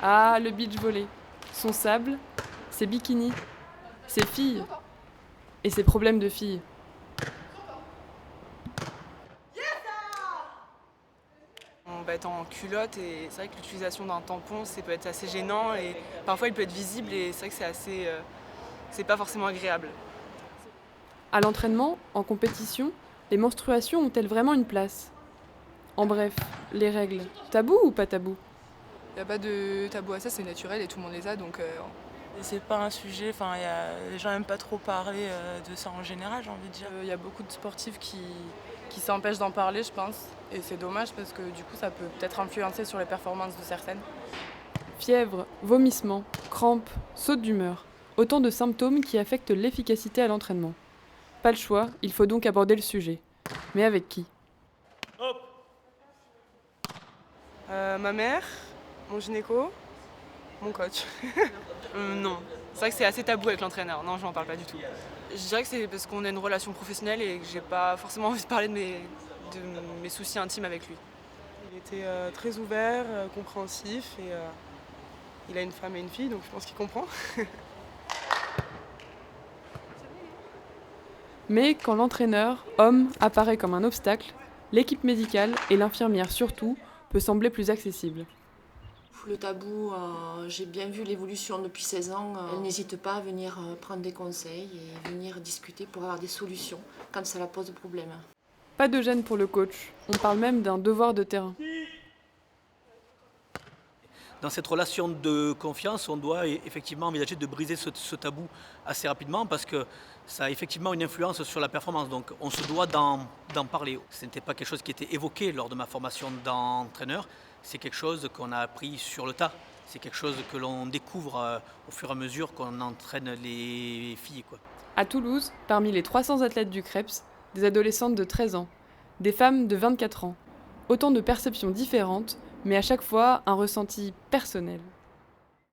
Ah, le beach volley. Son sable, ses bikinis, ses filles et ses problèmes de filles. On va être en culotte et c'est vrai que l'utilisation d'un tampon, ça peut être assez gênant et parfois il peut être visible et c'est vrai que c'est pas forcément agréable. À l'entraînement, en compétition, les menstruations ont-elles vraiment une place? En bref, les règles, tabou ou pas tabou? Il n'y a pas de tabou à ça, c'est naturel et tout le monde les a, donc Et c'est pas un sujet, les gens n'aiment pas trop parler de ça en général, j'ai envie de dire. il y a beaucoup de sportifs qui s'empêchent d'en parler, je pense. Et c'est dommage parce que du coup, ça peut peut-être influencer sur les performances de certaines. Fièvre, vomissements, crampes, sautes d'humeur. Autant de symptômes qui affectent l'efficacité à l'entraînement. Pas le choix, il faut donc aborder le sujet. Mais avec qui? Ma mère, mon gynéco, mon coach. Non, c'est vrai que c'est assez tabou avec l'entraîneur. Non, je n'en parle pas du tout. Je dirais que c'est parce qu'on a une relation professionnelle et que j'ai pas forcément envie de parler de mes soucis intimes avec lui. Il était très ouvert, compréhensif et il a une femme et une fille, donc je pense qu'il comprend. Mais quand l'entraîneur, homme, apparaît comme un obstacle, l'équipe médicale, et l'infirmière surtout, peut sembler plus accessible. Le tabou, j'ai bien vu l'évolution depuis 16 ans. Elle n'hésite pas à venir prendre des conseils et venir discuter pour avoir des solutions quand ça la pose problème. Pas de gêne pour le coach, on parle même d'un devoir de terrain. Dans cette relation de confiance, on doit effectivement envisager de briser ce tabou assez rapidement parce que ça a effectivement une influence sur la performance. Donc on se doit d'en parler. Ce n'était pas quelque chose qui était évoqué lors de ma formation d'entraîneur, c'est quelque chose qu'on a appris sur le tas. C'est quelque chose que l'on découvre au fur et à mesure qu'on entraîne les filles, quoi. À Toulouse, parmi les 300 athlètes du CREPS, des adolescentes de 13 ans, des femmes de 24 ans. Autant de perceptions différentes, mais à chaque fois un ressenti personnel.